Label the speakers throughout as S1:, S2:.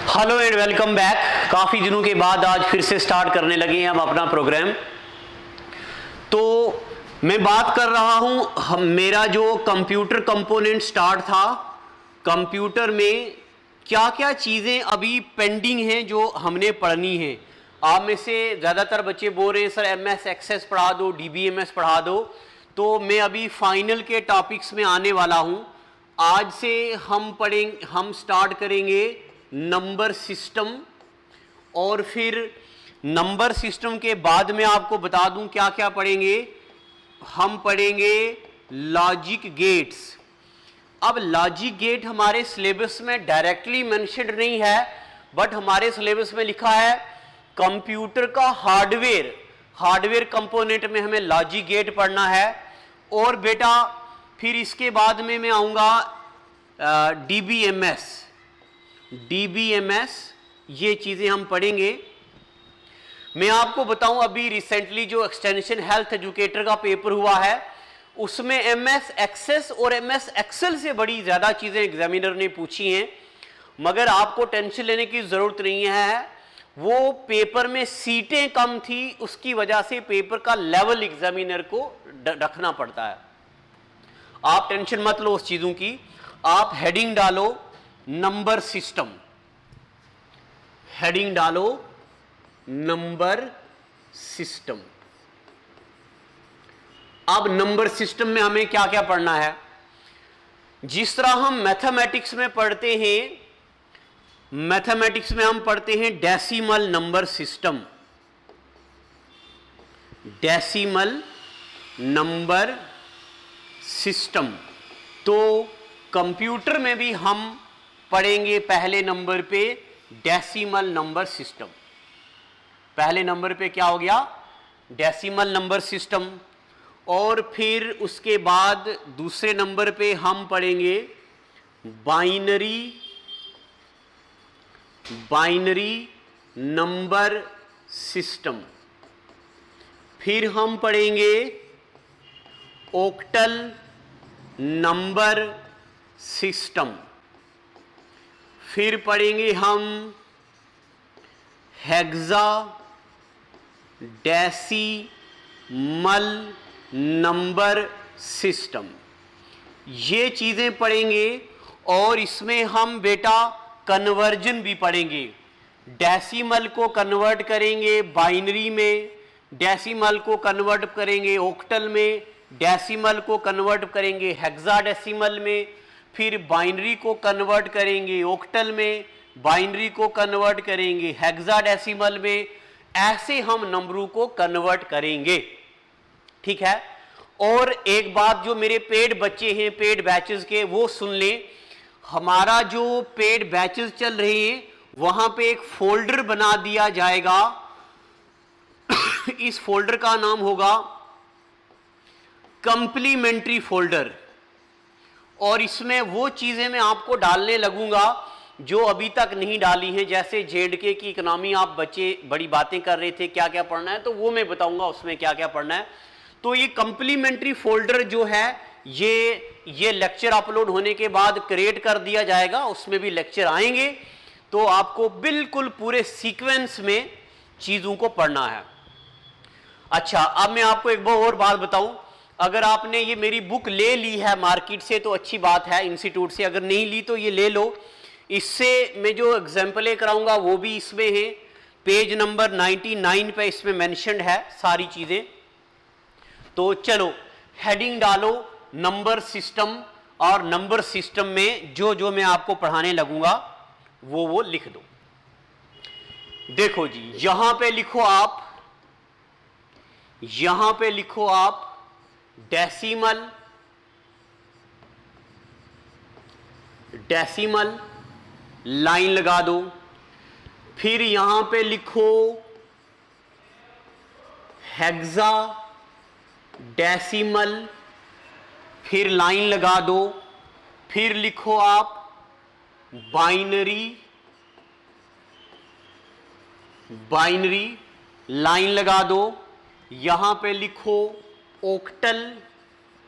S1: Hello and welcome back. काफ़ी दिनों के बाद आज फिर से स्टार्ट करने लगे हैं हम अपना प्रोग्राम। तो मैं बात कर रहा हूं मेरा जो कंप्यूटर कंपोनेंट स्टार्ट था, कंप्यूटर में क्या क्या चीज़ें अभी पेंडिंग हैं जो हमने पढ़नी है। आप में से ज़्यादातर बच्चे बोल रहे हैं सर MS एक्सेस पढ़ा दो, DBMS पढ़ा दो। तो मैं अभी फाइनल के टॉपिक्स में आने वाला हूं। आज से हम स्टार्ट करेंगे नंबर सिस्टम, और फिर नंबर सिस्टम के बाद में आपको बता दूं क्या क्या पढ़ेंगे। हम पढ़ेंगे लॉजिक गेट्स। अब लॉजिक गेट हमारे सिलेबस में डायरेक्टली मेंशन्ड नहीं है, बट हमारे सिलेबस में लिखा है कंप्यूटर का हार्डवेयर कंपोनेंट में हमें लॉजिक गेट पढ़ना है। और बेटा फिर इसके बाद में मैं आऊँगा DBMS, ये चीज़ें हम पढ़ेंगे। मैं आपको बताऊं अभी रिसेंटली जो एक्सटेंशन हेल्थ एजुकेटर का पेपर हुआ है उसमें MS एक्सेस और MS एक्सेल से बड़ी ज़्यादा चीज़ें एग्जामिनर ने पूछी हैं, मगर आपको टेंशन लेने की ज़रूरत नहीं है। वो पेपर में सीटें कम थी, उसकी वजह से पेपर का लेवल एग्जामिनर को रखना पड़ता है। आप टेंशन मत लो उस चीज़ों की। आप हेडिंग डालो नंबर सिस्टम, हेडिंग डालो नंबर सिस्टम। अब नंबर सिस्टम में हमें क्या क्या पढ़ना है। जिस तरह हम मैथमेटिक्स में पढ़ते हैं, मैथमेटिक्स में हम पढ़ते हैं decimal number system, decimal number system. तो कंप्यूटर में भी हम पढ़ेंगे पहले नंबर पे डेसिमल नंबर सिस्टम। पहले नंबर पे क्या हो गया, डेसिमल नंबर सिस्टम। और फिर उसके बाद दूसरे नंबर पे हम पढ़ेंगे बाइनरी नंबर सिस्टम। फिर हम पढ़ेंगे ऑक्टल नंबर सिस्टम। फिर पढ़ेंगे हम हेक्सा डेसिमल नंबर सिस्टम। ये चीज़ें पढ़ेंगे। और इसमें हम बेटा कन्वर्जन भी पढ़ेंगे। डेसिमल को कन्वर्ट करेंगे बाइनरी में, डेसिमल को कन्वर्ट करेंगे ऑक्टल में, डेसिमल को कन्वर्ट करेंगे हेक्साडेसिमल में, फिर बाइनरी को कन्वर्ट करेंगे ऑक्टल में, बाइनरी को कन्वर्ट करेंगे हेक्साडेसिमल में। ऐसे हम नंबरों को कन्वर्ट करेंगे, ठीक है। और एक बात जो मेरे पेड बच्चे हैं पेड बैचेस के, वो सुन लें। हमारा जो पेड बैचेस चल रहे हैं वहां पे एक फोल्डर बना दिया जाएगा। इस फोल्डर का नाम होगा कंप्लीमेंट्री फोल्डर। और इसमें वो चीज़ें मैं आपको डालने लगूंगा जो अभी तक नहीं डाली हैं। जैसे JNK की इकोनॉमी आप बच्चे बड़ी बातें कर रहे थे क्या क्या पढ़ना है, तो वो मैं बताऊंगा उसमें क्या क्या पढ़ना है। तो ये कंप्लीमेंट्री फोल्डर जो है ये लेक्चर अपलोड होने के बाद क्रिएट कर दिया जाएगा, उसमें भी लेक्चर आएंगे। तो आपको बिल्कुल पूरे सीक्वेंस में चीज़ों को पढ़ना है। अच्छा, अब मैं आपको एक और बात बताऊं। अगर आपने ये मेरी बुक ले ली है मार्केट से तो अच्छी बात है, इंस्टीट्यूट से। अगर नहीं ली तो ये ले लो। इससे मैं जो एग्जाम्पलें कराऊंगा वो भी इसमें है। पेज नंबर 99 पे इसमें मेंशन्ड है सारी चीज़ें। तो चलो हेडिंग डालो नंबर सिस्टम, और नंबर सिस्टम में जो जो मैं आपको पढ़ाने लगूंगा वो लिख दो। देखो जी, यहां पे लिखो आप डेसिमल लाइन लगा दो। फिर यहां पे लिखो हेक्सा डेसिमल, फिर लाइन लगा दो। फिर लिखो आप बाइनरी लाइन लगा दो। यहां पे लिखो ऑक्टल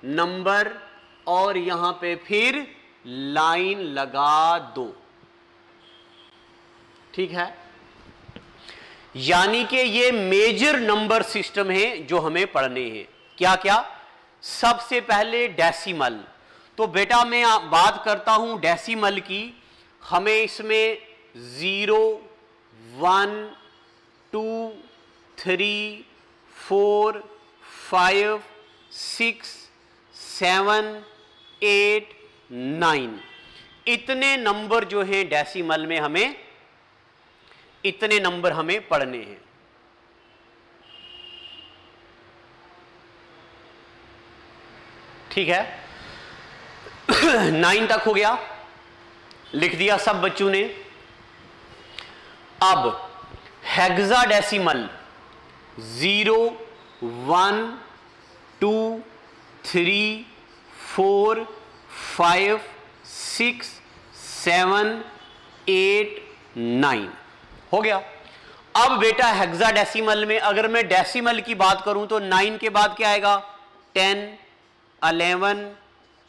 S1: नंबर, और यहां पे फिर लाइन लगा दो। ठीक है, यानी कि ये मेजर नंबर सिस्टम है जो हमें पढ़ने हैं। क्या क्या? सबसे पहले डेसिमल। तो बेटा मैं बात करता हूं डेसिमल की। हमें इसमें 0, 1, 2, 3, 4, 5, 6, 7, 8, 9 इतने नंबर जो हैं डेसिमल में, हमें इतने नंबर हमें पढ़ने हैं। ठीक है, 9 तक हो गया, लिख दिया सब बच्चों ने। अब हेक्साडेसिमल 0, 1, 2, 3, 4, 5, 6, 7, 8, 9 हो गया। अब बेटा हेक्साडेसिमल में अगर मैं डेसिमल की बात करूं तो 9 के बाद क्या आएगा? 10, 11,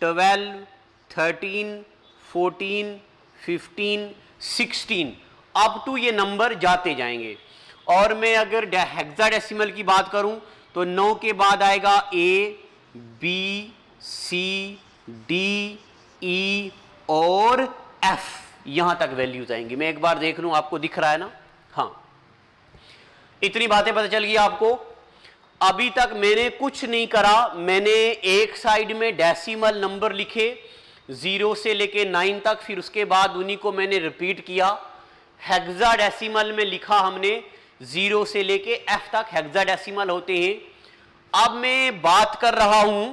S1: 12, 13, 14, 15, 16 अप टू ये नंबर जाते जाएंगे। और मैं अगर हेक्साडेसिमल की बात करूं तो 9 के बाद आएगा A, B, C, D, E और F, यहां तक वैल्यूज आएंगी। मैं एक बार देख लूं, आपको दिख रहा है ना? हाँ, इतनी बातें पता चल गई आपको। अभी तक मैंने कुछ नहीं करा, मैंने एक साइड में डेसिमल नंबर लिखे 0 से लेके 9 तक, फिर उसके बाद उन्हीं को मैंने रिपीट किया। हेक्साडेसिमल में लिखा हमने 0 से लेके F तक हेक्साडेसिमल होते हैं। अब मैं बात कर रहा हूं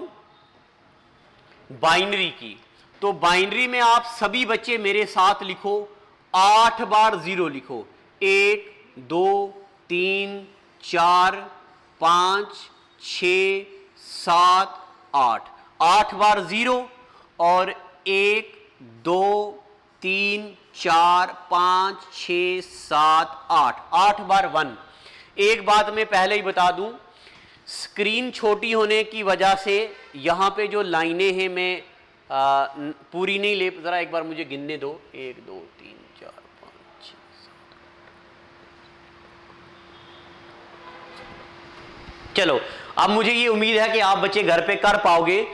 S1: बाइनरी की। तो बाइनरी में आप सभी बच्चे मेरे साथ लिखो, 8 बार 0 लिखो। 1, 2, 3, 4, 5, 6, 7, 8 8 बार 0 और 1, 2, 3, 4, 5, 6, 7, 8 8 बार 1। एक बात मैं पहले ही बता दूं, स्क्रीन छोटी होने की वजह से यहां पे जो लाइनें हैं मैं पूरी नहीं ले, जरा एक बार मुझे गिनने दो। 1, 2, 3, 4, 5, 6, 7। चलो, अब मुझे ये उम्मीद है कि आप बच्चे घर पे कर पाओगे।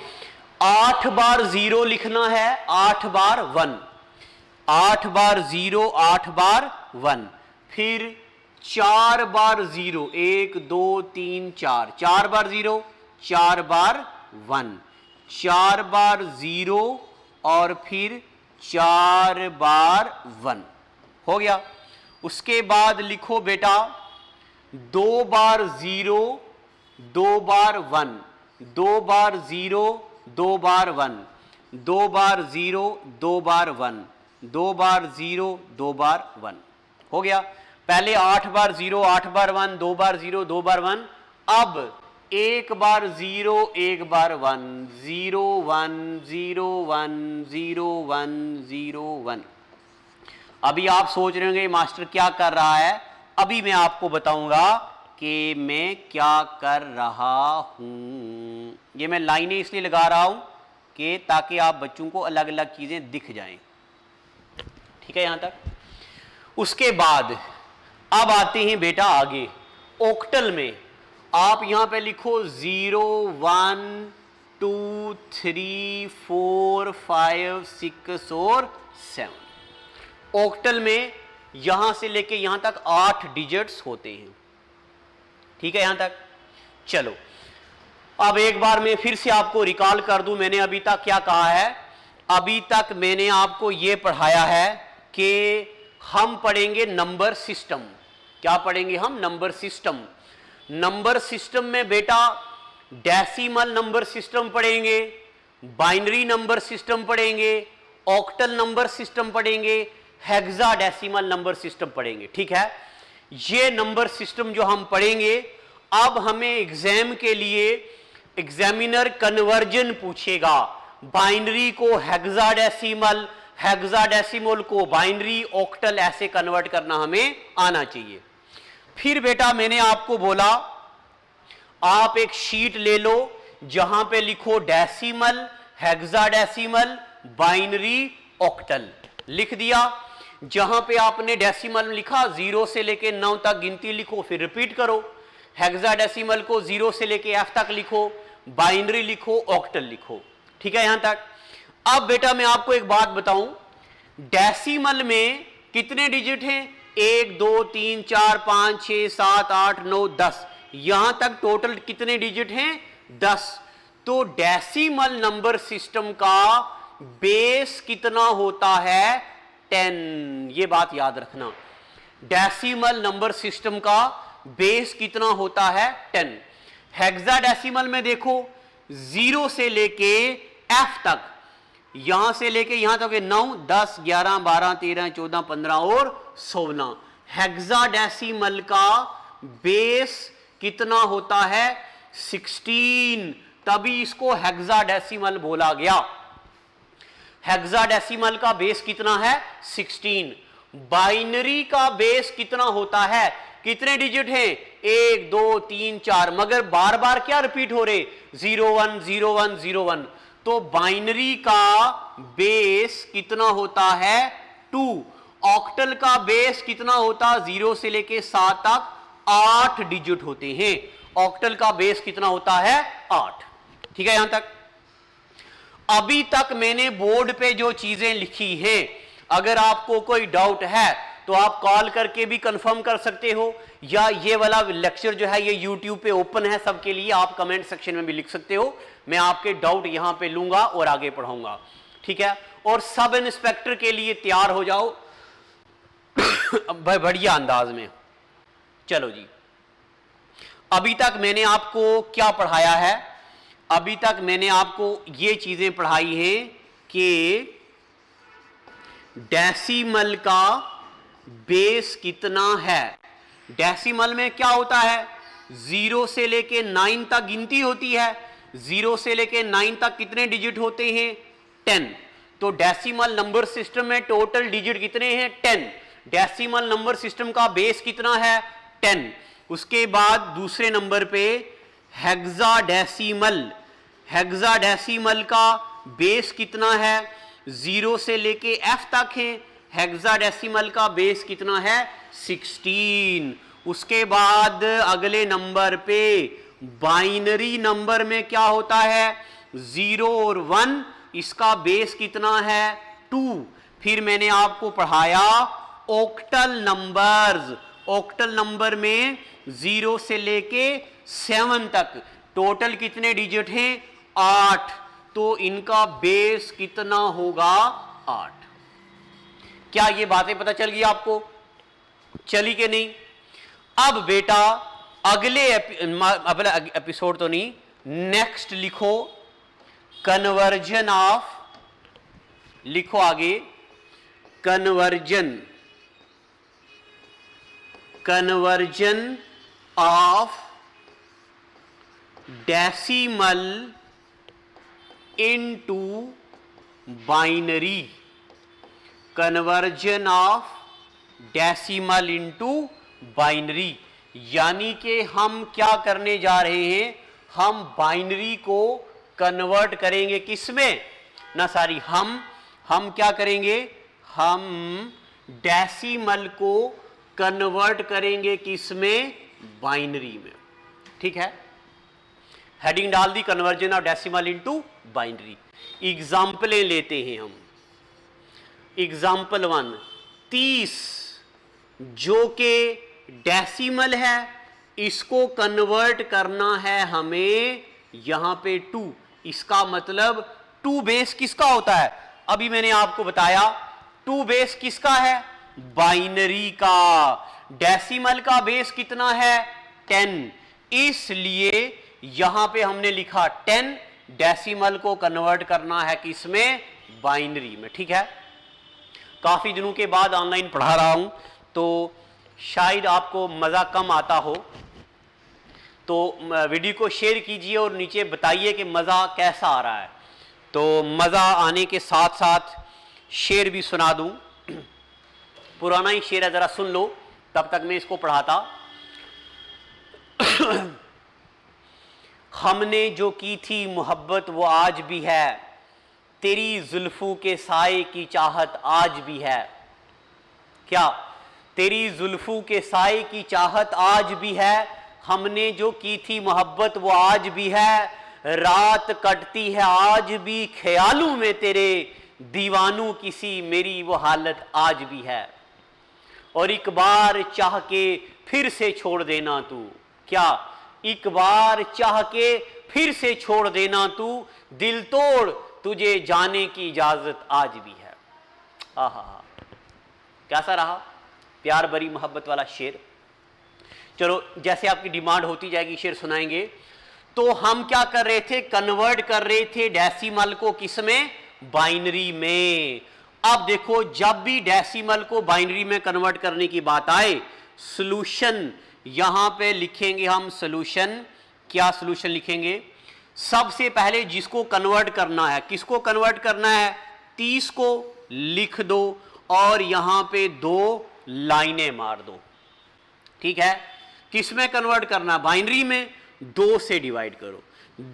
S1: 8 बार 0 लिखना है, 8 बार 1, 8 बार 0, 8 बार 1। फिर 4 बार 0, 1, 2, 3, 4, 4 बार 0, 4 बार 1, 4 बार 0 और फिर 4 बार 1 हो गया। उसके बाद लिखो बेटा 2 बार 0, 2 बार 1, 2 बार 0, 2 बार 1, 2 बार 0, 2 बार 1, 2 बार 0, 2 बार 1 हो गया। पहले 8 बार 0, 8 बार 1, 2 बार 0, 2 बार 1। अब 1 बार 0, 1 बार 1, 0, 1, 0, 1, 0, 1, 0, 1। अभी आप सोच रहे होंगे मास्टर क्या कर रहा है? अभी मैं आपको बताऊंगा कि मैं क्या कर रहा हूं। ये मैं लाइनें इसलिए लगा रहा हूं कि ताकि आप बच्चों को अलग अलग चीजें दिख जाएं। ठीक है यहां तक? उसके बाद अब आते हैं बेटा आगे ऑक्टल में। आप यहां पे लिखो 0, 1, 2, 3, 4, 5, 6 और 7। ऑक्टल में यहां से लेके यहां तक 8 डिजिट्स होते हैं। ठीक है यहां तक? चलो, अब एक बार मैं फिर से आपको रिकॉल कर दूं, मैंने अभी तक क्या कहा है। अभी तक मैंने आपको यह पढ़ाया है कि हम पढ़ेंगे नंबर सिस्टम। क्या पढ़ेंगे हम? Number system. नंबर सिस्टम में बेटा डेसिमल नंबर सिस्टम पढ़ेंगे, बाइनरी नंबर सिस्टम पढ़ेंगे, ऑक्टल नंबर सिस्टम पढ़ेंगे, हेक्साडेसिमल नंबर सिस्टम पढ़ेंगे। ठीक है, ये नंबर सिस्टम जो हम पढ़ेंगे, अब हमें एग्जाम के लिए एग्जामिनर कन्वर्जन पूछेगा। बाइनरी को हेक्साडेसिमल, हेक्साडेसिमल को बाइनरी, ऑक्टल ऐसे कन्वर्ट करना हमें आना चाहिए। फिर बेटा मैंने आपको बोला आप एक शीट ले लो जहां पे लिखो डेसिमल, हेक्साडेसिमल, बाइनरी, ऑक्टल। लिख दिया। जहां पे आपने डेसिमल लिखा 0 से लेके 9 तक गिनती लिखो, फिर रिपीट करो। हेक्साडेसिमल को 0 से लेके f तक लिखो, बाइनरी लिखो, ऑक्टल लिखो। ठीक है यहां तक। अब बेटा मैं आपको एक बात बताऊं, डेसिमल में कितने डिजिट हैं? 1 2 3 4 5 6 7 8 9 10, यहां तक टोटल कितने डिजिट हैं? 10। तो डेसिमल नंबर सिस्टम का बेस कितना होता है? 10। ये बात याद रखना, डेसिमल नंबर सिस्टम का बेस कितना होता है? 10। हेक्साडेसिमल में देखो 0 से लेके f तक, यहां से लेके यहां तक 9 10 11 12 13 14 15 और 16। हेक्साडेसिमल का बेस कितना होता है? 16, तभी इसको हेक्साडेसिमल बोला गया। हेक्साडेसिमल का बेस कितना है? 16। बाइनरी का बेस कितना होता है? कितने डिजिट हैं? 1 2 3 4, मगर बार बार क्या रिपीट हो रहे? 0 1 0 1 0 1। तो बाइनरी का बेस कितना होता है? 2। ऑक्टल का बेस कितना होता? 0 से लेके 7 तक 8 डिजिट होते हैं। ऑक्टल का बेस कितना होता है? 8। ठीक है यहां तक। अभी तक मैंने बोर्ड पे जो चीजें लिखी हैं, अगर आपको कोई डाउट है तो आप कॉल करके भी कंफर्म कर सकते हो, या ये वाला लेक्चर जो है ये यूट्यूब पे ओपन है सबके लिए, आप कमेंट सेक्शन में भी लिख सकते हो। मैं आपके डाउट यहां पे लूंगा और आगे पढ़ाऊंगा। ठीक है, और सब इंस्पेक्टर के लिए तैयार हो जाओ बढ़िया अंदाज में। चलो जी, अभी तक मैंने आपको क्या पढ़ाया है? अभी तक मैंने आपको ये चीजें पढ़ाई हैं कि डेसिमल का बेस कितना है। डेसिमल में क्या होता है? 0 से लेके 9 तक गिनती होती है। 0 से लेके 9 तक कितने डिजिट होते हैं? 10। तो डेसिमल नंबर सिस्टम में टोटल डिजिट कितने हैं? 10। डेसिमल नंबर सिस्टम का बेस कितना है? 10। उसके बाद दूसरे नंबर पे हेक्साडेसिमल। हेक्साडेसिमल का बेस कितना है? 0 से लेके f तक है। हेक्साडेसिमल का बेस कितना है? 16। उसके बाद अगले नंबर पे बाइनरी नंबर में क्या होता है? 0 और 1, इसका बेस कितना है? 2। फिर मैंने आपको पढ़ाया ऑक्टल नंबर्स। ऑक्टल नंबर में 0 से लेके 7 तक टोटल कितने डिजिट हैं? 8। तो इनका बेस कितना होगा? 8। क्या ये बातें पता चल गई आपको? चली कि नहीं? अब बेटा अगले एपिसोड तो नहीं, नेक्स्ट लिखो कन्वर्जन ऑफ, लिखो आगे conversion of decimal into binary. Conversion of decimal into binary, यानी कि हम क्या करने जा रहे हैं? हम बाइनरी को कन्वर्ट करेंगे किसमें? ना सारी, हम क्या करेंगे? हम डेसिमल को कन्वर्ट करेंगे किसमें? बाइनरी में। ठीक है, हेडिंग डाल दी conversion of decimal into binary. एग्जाम्पलें लेते हैं हम। एग्जाम्पल 1, 30 जो कि डेसिमल है, इसको कन्वर्ट करना है हमें यहां पे 2। इसका मतलब 2 बेस किसका होता है? अभी मैंने आपको बताया 2 बेस किसका है? बाइनरी का। डेसिमल का बेस कितना है? 10। इसलिए यहां पे हमने लिखा 10, डेसिमल को कन्वर्ट करना है किसमें? बाइनरी में। ठीक है, काफी दिनों के बाद ऑनलाइन पढ़ा रहा हूं तो शायद आपको मजा कम आता हो, तो वीडियो को शेयर कीजिए और नीचे बताइए कि मजा कैसा आ रहा है। तो मजा आने के साथ साथ शेर भी सुना दूं। पुराना ही शेर है, जरा सुन लो, तब तक मैं इसको पढ़ाता। हमने जो की थी मोहब्बत वो आज भी है, तेरी जुल्फों के साए की चाहत आज भी है। क्या तेरी जुल्फों के साए की चाहत आज भी है, हमने जो की थी मोहब्बत वो आज भी है, रात कटती है आज भी ख्यालों में तेरे, दीवानों किसी मेरी वो हालत आज भी है। और एक बार चाह के फिर से छोड़ देना तू, क्या एक बार चाह के फिर से छोड़ देना तू, दिल तोड़ तुझे जाने की इजाजत आज भी है। आहा, कैसा रहा प्यार भरी मोहब्बत वाला शेर। चलो जैसे आपकी डिमांड होती जाएगी शेर सुनाएंगे। तो हम क्या कर रहे थे, कन्वर्ट कर रहे थे डेसिमल को किसमें, बाइनरी में। अब देखो जब भी डेसिमल को बाइनरी में कन्वर्ट करने की बात आए, सॉल्यूशन यहां पे लिखेंगे हम। सॉल्यूशन क्या, सॉल्यूशन लिखेंगे सबसे पहले जिसको कन्वर्ट करना है, किसको कन्वर्ट करना है, 30 को लिख दो और यहां पे 2 लाइनें मार दो। ठीक है, किस में कन्वर्ट करना, बाइनरी में। 2 से डिवाइड करो,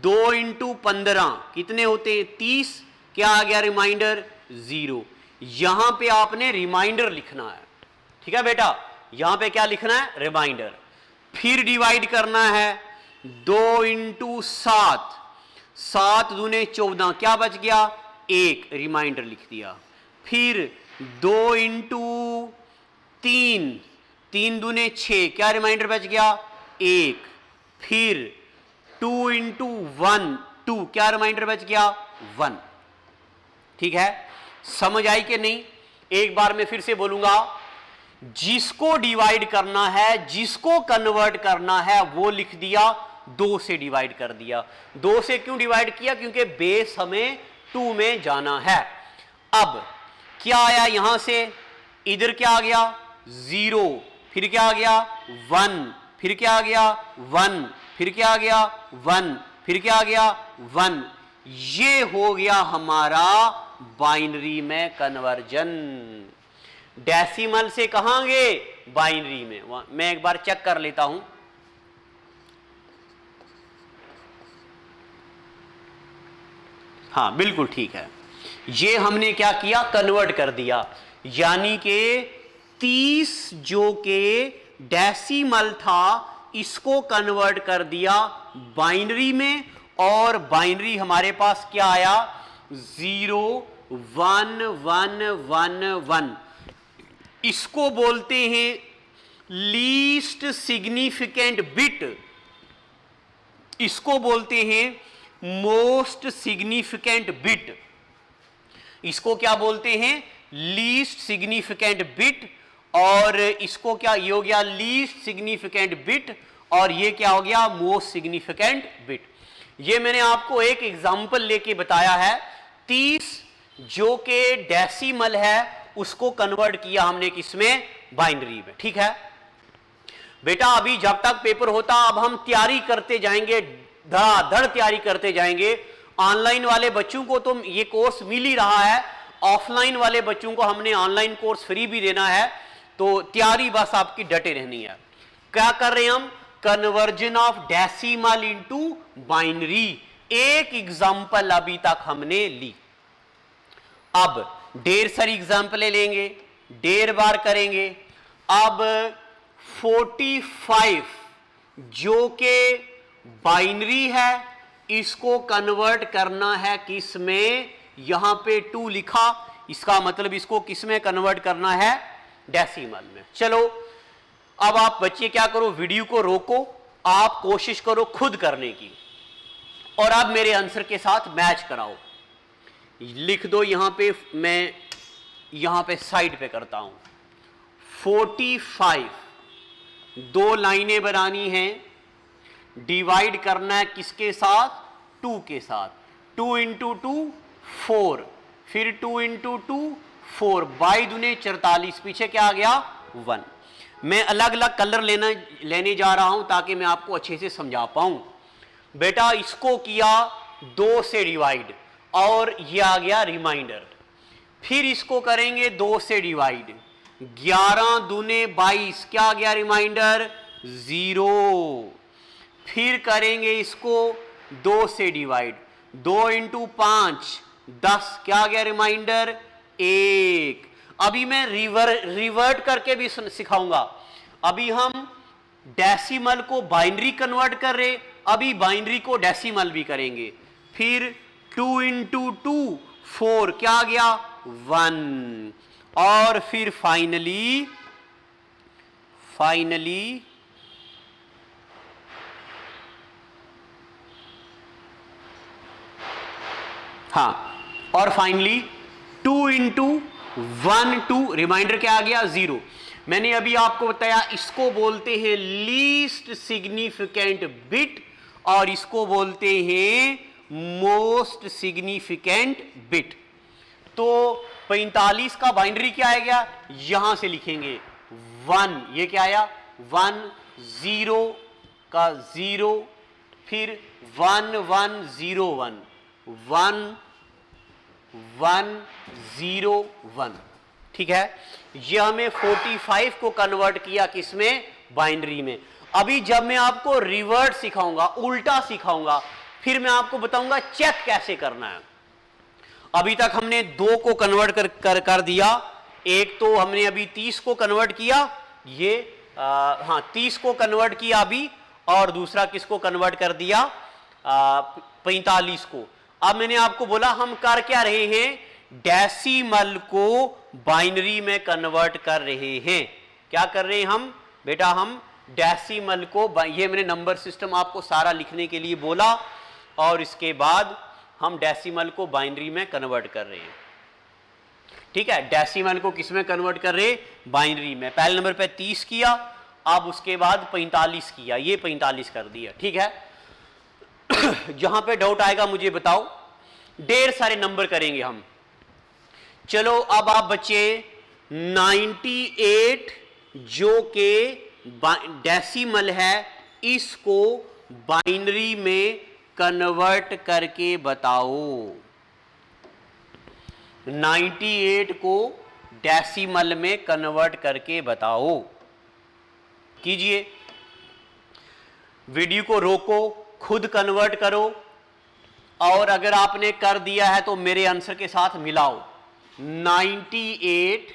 S1: 2 इंटू 15 कितने होते हैं, 30। क्या आ गया, रिमाइंडर 0। यहां पे आपने रिमाइंडर लिखना है। ठीक है बेटा, यहां पे क्या लिखना है, रिमाइंडर। फिर डिवाइड करना है 2 इंटू 7, 7 दूने 14, क्या बच गया 1, रिमाइंडर लिख दिया। फिर 2 इंटू 3, 3 दूने 6, क्या रिमाइंडर बच गया 1। फिर 2 इंटू 1, 2, क्या रिमाइंडर बच गया 1। ठीक है, समझ आई कि नहीं। एक बार मैं फिर से बोलूंगा, जिसको डिवाइड करना है, जिसको कन्वर्ट करना है वो लिख दिया, 2 से डिवाइड कर दिया। 2 से क्यों डिवाइड किया, क्योंकि बेस हमें 2 में जाना है। अब क्या आया यहां से, इधर क्या आ गया 0, फिर क्या आ गया 1, फिर क्या आ गया 1, फिर क्या आ गया 1, फिर क्या आ गया 1। ये हो गया हमारा बाइनरी में कन्वर्जन। डेसिमल से कहां गए, बाइनरी में। मैं एक बार चेक कर लेता हूं। हाँ बिल्कुल ठीक है, ये हमने क्या किया, कन्वर्ट कर दिया। यानी कि 30 जो के डेसिमल था, इसको कन्वर्ट कर दिया बाइनरी में। और बाइनरी हमारे पास क्या आया, 0 1 1 1 1। इसको बोलते हैं लीस्ट सिग्निफिकेंट बिट, इसको बोलते हैं मोस्ट सिग्निफिकेंट बिट। इसको क्या बोलते हैं, लीस्ट सिग्निफिकेंट बिट। और इसको क्या, ये हो गया लीस्ट सिग्निफिकेंट बिट, और ये क्या हो गया, मोस्ट सिग्निफिकेंट बिट। ये मैंने आपको एक एग्जांपल लेके बताया है। 30 जो के डेसिमल है उसको कन्वर्ट किया हमने किसमें, बाइनरी में। ठीक है बेटा, अभी जब तक पेपर होता अब हम तैयारी करते जाएंगे, धड़ाधड़ तैयारी करते जाएंगे। ऑनलाइन वाले बच्चों को तो ये कोर्स मिल ही रहा है, ऑफलाइन वाले बच्चों को हमने ऑनलाइन कोर्स फ्री भी देना है। तो तैयारी बस आपकी डटे रहनी है। क्या कर रहे हैं हम, conversion of decimal into binary. एक एग्जांपल अभी तक हमने ली, अब ढेर सारी एग्जांपलें लेंगे, ढेर बार करेंगे। अब 45 जो के बाइनरी है, इसको कन्वर्ट करना है किस में, यहां पे 2 लिखा, इसका मतलब इसको किस में कन्वर्ट करना है, डेसिमल में। चलो अब आप बच्चे क्या करो, वीडियो को रोको, आप कोशिश करो खुद करने की, और अब मेरे आंसर के साथ मैच कराओ। लिख दो यहां पे, मैं यहां पे साइड पे करता हूं। 45 2 लाइनें बनानी हैं, डिवाइड करना है किसके साथ, 2 के साथ। 2 इंटू 2 4, फिर 2 इंटू 2 4, 22 दूने 44, पीछे क्या आ गया 1। मैं अलग अलग कलर लेने जा रहा हूं ताकि मैं आपको अच्छे से समझा पाऊं। बेटा इसको किया 2 से डिवाइड और ये आ गया रिमाइंडर। फिर इसको करेंगे 2 से डिवाइड, 11 दूने 22, क्या आ गया रिमाइंडर 0। फिर करेंगे इसको 2 से डिवाइड, 2 इंटू 5 10, क्या आ गया रिमाइंडर 1। अभी मैं रिवर्ट करके भी सिखाऊंगा। अभी हम डेसिमल को बाइनरी कन्वर्ट कर रहे, अभी बाइनरी को डेसिमल भी करेंगे। फिर 2 इंटू 2 4, क्या आ गया 1। और फिर फाइनली हाँ, और फाइनली 2 इंटू 1 2, रिमाइंडर क्या आ गया 0। मैंने अभी आपको बताया इसको बोलते हैं लीस्ट सिग्निफिकेंट बिट और इसको बोलते हैं मोस्ट सिग्निफिकेंट बिट। तो 45 का बाइनरी क्या आएगा, यहां से लिखेंगे 1, ये क्या आया 1 0 का 0, फिर 1 1 0 1 1 1 0 1, ठीक है। ये हमें 45 को कन्वर्ट किया किसमें, बाइनरी में। अभी जब मैं आपको रिवर्ट सिखाऊंगा, उल्टा सिखाऊंगा, फिर मैं आपको बताऊंगा चेक कैसे करना है। अभी तक हमने 2 को कन्वर्ट कर दिया, एक तो हमने अभी 30 को कन्वर्ट किया, ये हाँ 30 को कन्वर्ट किया अभी, और दूसरा किसको कन्वर्ट कर दिया 45 को। अब मैंने आपको बोला हम कर क्या रहे हैं, डेसिमल को बाइनरी में कन्वर्ट कर रहे हैं। क्या कर रहे हैं हम बेटा, हम डेसिमल को, ये मैंने नंबर सिस्टम आपको सारा लिखने के लिए बोला, और इसके बाद हम डेसिमल को बाइनरी में कन्वर्ट कर रहे हैं, ठीक है। डेसिमल को किस में कन्वर्ट कर रहे हैं, बाइनरी में। पहले नंबर पे 30 किया, अब उसके बाद 45 किया, ये 45 कर दिया, ठीक है। जहां पे डाउट आएगा मुझे बताओ, ढेर सारे नंबर करेंगे हम। चलो अब आप बच्चे 98 जो के डेसिमल है, इसको बाइनरी में कन्वर्ट करके बताओ। 98 को डेसिमल में कन्वर्ट करके बताओ, कीजिए। वीडियो को रोको, खुद कन्वर्ट करो, और अगर आपने कर दिया है तो मेरे आंसर के साथ मिलाओ। 98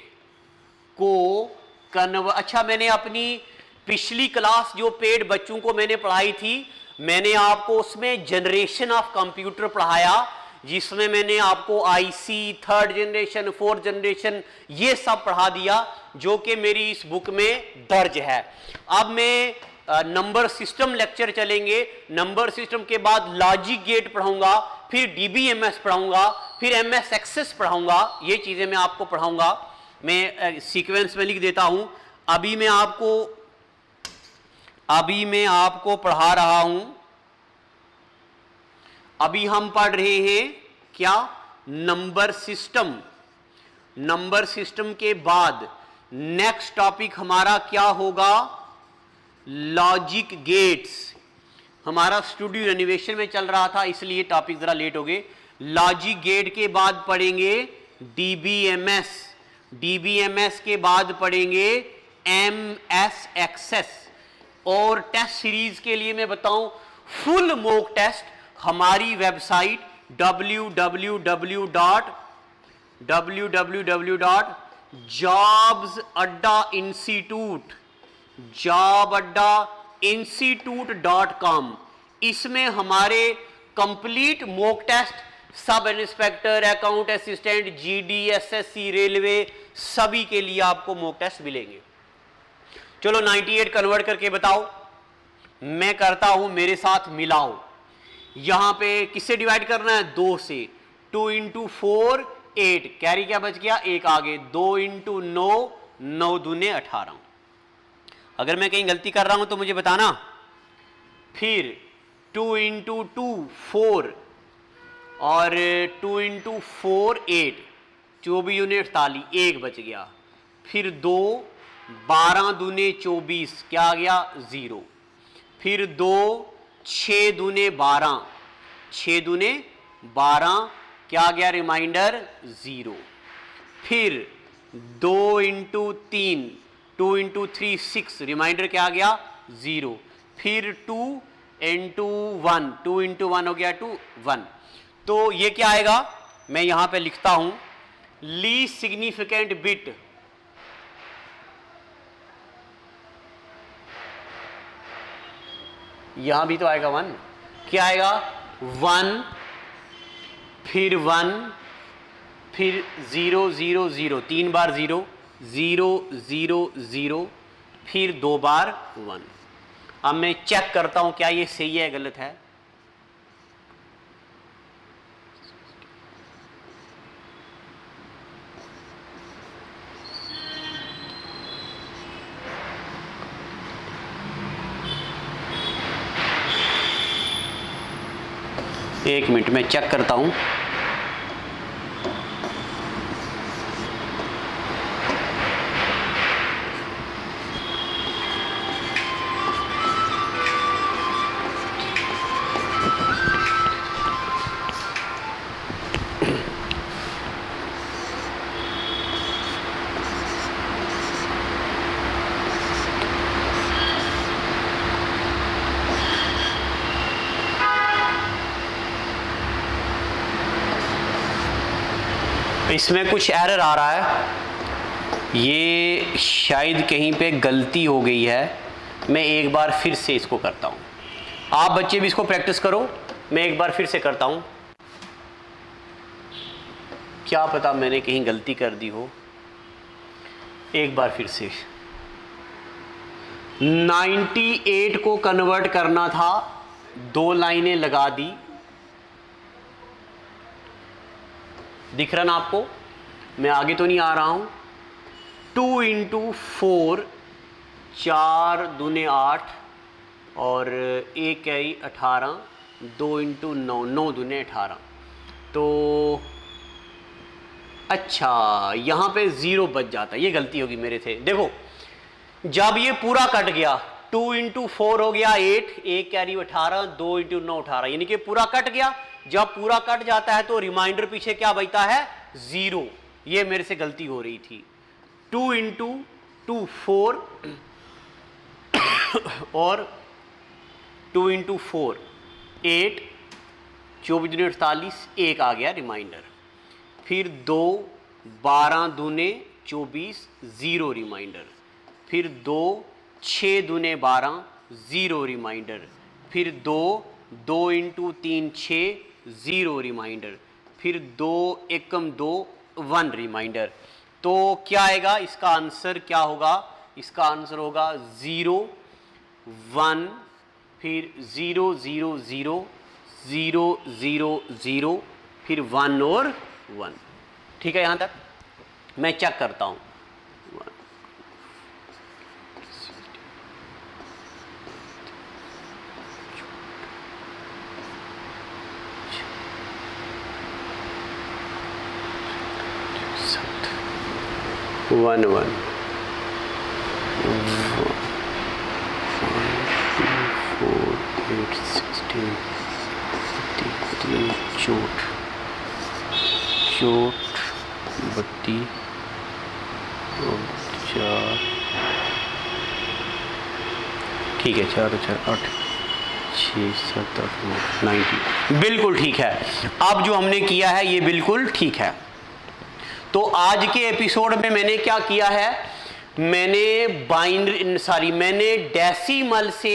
S1: को अच्छा, मैंने अपनी पिछली क्लास जो पेड बच्चों को मैंने पढ़ाई थी, मैंने आपको उसमें जनरेशन ऑफ कंप्यूटर पढ़ाया, जिसमें मैंने आपको IC 3rd generation 4th generation ये सब पढ़ा दिया, जो कि मेरी इस बुक में दर्ज है। अब मैं नंबर सिस्टम लेक्चर चलेंगे, नंबर सिस्टम के बाद लॉजिक गेट पढ़ाऊंगा, फिर डीबीएमएस पढ़ाऊंगा, फिर एमएस एक्सेस पढ़ाऊंगा, ये चीजें मैं आपको पढ़ाऊंगा। मैं सीक्वेंस में लिख देता हूं। अभी मैं आपको पढ़ा रहा हूं, अभी हम पढ़ रहे हैं क्या, नंबर सिस्टम। नंबर सिस्टम के बाद नेक्स्ट टॉपिक हमारा क्या होगा, लॉजिक गेट्स। हमारा स्टूडियो रेनोवेशन में चल रहा था, इसलिए टॉपिक जरा लेट हो गए। लॉजिक गेट के बाद पढ़ेंगे डीबीएमएस, डीबीएमएस के बाद पढ़ेंगे एमएस एक्सेस। और टेस्ट सीरीज के लिए मैं बताऊं, फुल मॉक टेस्ट हमारी वेबसाइट www.jobsaddainstitute.com, इसमें हमारे complete mock test, sub inspector, account assistant, GD, SSC, railway, सभी के लिए आपको मॉक टेस्ट मिलेंगे। चलो 98 कन्वर्ट करके बताओ। मैं करता हूं, मेरे साथ मिलाओ। यहां पे किससे डिवाइड करना है, 2 से। 2 इंटू 4 8, कैरी क्या बच गया, 1 आगे। 2 इंटू 9 9 दूने 18। अगर मैं कहीं गलती कर रहा हूं तो मुझे बताना। फिर 2 इंटू 2 4, और 2 इंटू 4 8, 24 यूनिट 48, 1 बच गया। फिर 2 12 दूने 24, क्या आ गया 0। फिर 2 6 दूने 12, 6 दूने 12, क्या आ गया रिमाइंडर 0। फिर 2 इंटू 3, 2 इंटू 3 6, रिमाइंडर क्या आ गया 0। फिर 2 इंटू 1, 2 इंटू 1 हो गया 2 1। तो ये क्या आएगा, मैं यहां पे लिखता हूं, लीस्ट सिग्निफिकेंट बिट, यहां भी तो आएगा 1, क्या आएगा 1, फिर 1, फिर 0 0 0, 3 बार 0 0 0 0, फिर 2 बार 1। अब मैं चेक करता हूं क्या ये सही है गलत है। एक मिनट में चेक करता हूं। इसमें कुछ एरर आ रहा है, ये शायद कहीं पे गलती हो गई है। मैं एक बार फिर से इसको करता हूँ, आप बच्चे भी इसको प्रैक्टिस करो। मैं एक बार फिर से करता हूँ, क्या पता मैंने कहीं गलती कर दी हो। एक बार फिर से 98 को कन्वर्ट करना था, 2 लाइनें लगा दी। दिख रहा ना आपको, मैं आगे तो नहीं आ रहा हूं। 2 इंटू 4, 4 दूने 8 और 1 कैरी 18, 2 इंटू 9, 9 दूने 18। तो अच्छा यहाँ पे 0 बच जाता है, ये गलती होगी मेरे से। देखो जब ये पूरा कट गया, 2 इंटू 4 हो गया 8, 1 कैरी 18, 2 इंटू 9 18, यानी कि पूरा कट गया। जब पूरा कट जाता है तो रिमाइंडर पीछे क्या बचता है 0। ये मेरे से गलती हो रही थी। 2 इंटू 2 4 और 2 इंटू 4 8, 24 दूने 48, 1 आ गया रिमाइंडर। फिर 2 12 दूने 24, 0 रिमाइंडर। फिर 2 6 दूने 12, 0 रिमाइंडर। फिर 2 2 इंटू 3 6, 0 रिमाइंडर। फिर 2 एकम 2, 1 रिमाइंडर। तो क्या आएगा, इसका आंसर क्या होगा? इसका आंसर होगा 0 1, फिर 0 0 0 0 0 0, फिर 1 और 1। ठीक है, यहां तक मैं चेक करता हूं। 1 1 4 8 16 33 चोट 32 और 4। ठीक है, 4 4 8 6 7 8 9 90, बिल्कुल ठीक है। अब जो हमने किया है ये बिल्कुल ठीक है। तो आज के एपिसोड में मैंने क्या किया है, मैंने डेसिमल से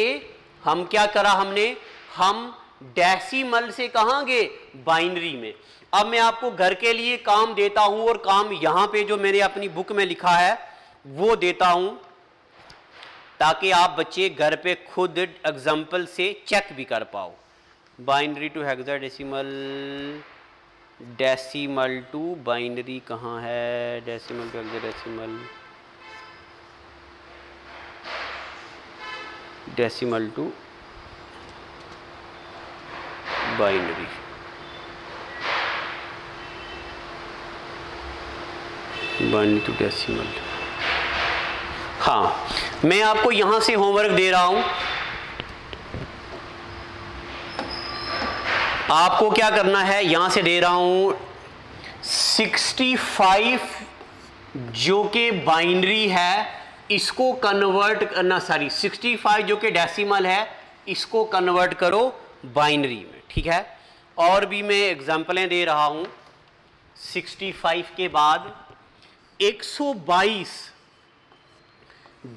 S1: हम क्या करा, हम डेसिमल से कहां गए, बाइनरी में। अब मैं आपको घर के लिए काम देता हूं और काम यहां पे जो मैंने अपनी बुक में लिखा है वो देता हूं, ताकि आप बच्चे घर पे खुद एग्जाम्पल से चेक भी कर पाओ। Binary to hexadecimal, decimal to binary कहाँ है, decimal to hexadecimal, decimal to binary. Binary to decimal. हाँ, मैं आपको यहां से होमवर्क दे रहा हूं। आपको क्या करना है, यहां से दे रहा हूं 65 जो कि बाइनरी है इसको कन्वर्ट करना, 65 जो कि डेसिमल है इसको कन्वर्ट करो बाइनरी में। ठीक है, और भी मैं एग्जांपलें दे रहा हूं। 65 के बाद 122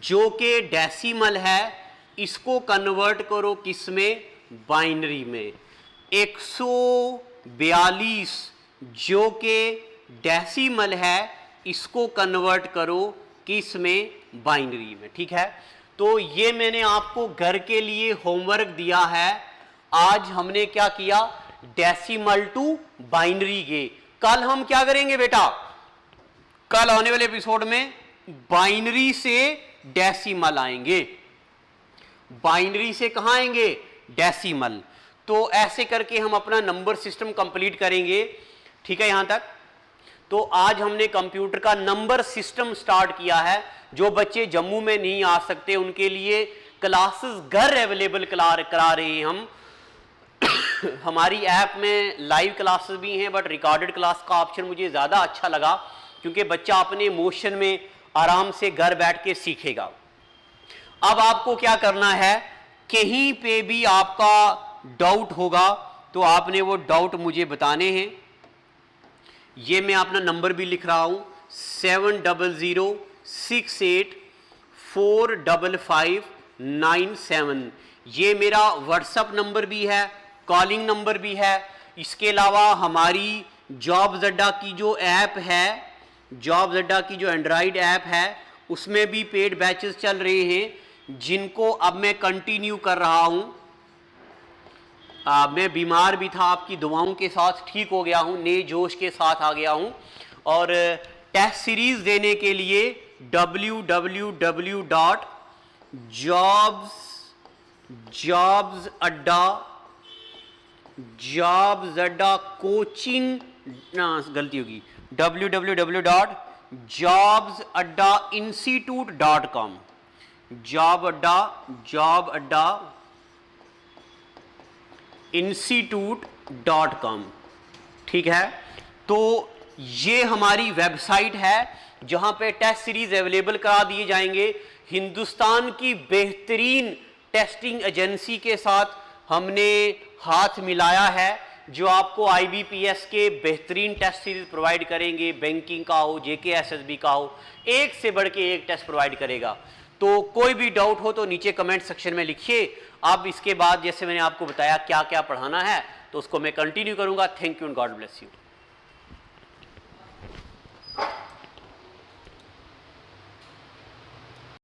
S1: जो कि डेसिमल है, इसको कन्वर्ट करो किस में? बाइनरी में। 142 जो कि डेसिमल है, इसको कन्वर्ट करो किस में? बाइनरी में। ठीक है, तो ये मैंने आपको घर के लिए होमवर्क दिया है। आज हमने क्या किया? डेसिमल टू बाइनरी गए। कल हम क्या करेंगे बेटा? कल आने वाले एपिसोड में बाइनरी से डेसिमल आएंगे। बाइनरी से कहां आएंगे? डेसिमल। तो ऐसे करके हम अपना नंबर सिस्टम कंप्लीट करेंगे। ठीक है यहां तक? तो आज हमने कंप्यूटर का नंबर सिस्टम स्टार्ट किया है। जो बच्चे जम्मू में नहीं आ सकते उनके लिए क्लासेस घर अवेलेबल करा रहे हैं हम। हमारी ऐप में लाइव क्लासेस भी हैं, बट रिकॉर्डेड क्लास का ऑप्शन मुझे ज़्यादा अच्छा लगा, क्योंकि बच्चा अपने मोशन में आराम से घर बैठ के सीखेगा। अब आपको क्या करना है? कहीं पे भी आपका डाउट होगा तो आपने वो डाउट मुझे बताने हैं। ये मैं अपना नंबर भी लिख रहा हूं, 7006845597। ये मेरा व्हाट्सएप नंबर भी है, कॉलिंग नंबर भी है। इसके अलावा हमारी जॉब्स अड्डा की जो ऐप है, जॉब्स अड्डा की जो एंड्रॉयड ऐप है, उसमें भी पेड बैचेस चल रहे हैं, जिनको अब मैं कंटिन्यू कर रहा हूं। मैं बीमार भी था, आपकी दुआओं के साथ ठीक हो गया हूं, नए जोश के साथ आ गया हूं। और टेस्ट सीरीज देने के लिए गलती होगी, www.jobsaddainstitute.com, jobsaddainstitute.com। ठीक है, तो ये हमारी वेबसाइट है जहां पे टेस्ट सीरीज अवेलेबल करा दिए जाएंगे। हिंदुस्तान की बेहतरीन टेस्टिंग एजेंसी के साथ हमने हाथ मिलाया है, जो आपको IBPS के बेहतरीन टेस्ट सीरीज प्रोवाइड करेंगे। बैंकिंग का हो, JKSSB का हो, एक से बढ़ के एक टेस्ट प्रोवाइड करेगा। तो कोई भी डाउट हो तो नीचे कमेंट सेक्शन में लिखिए। अब इसके बाद जैसे मैंने आपको बताया क्या क्या पढ़ाना है, तो उसको मैं कंटिन्यू करूंगा। Thank you and God bless you.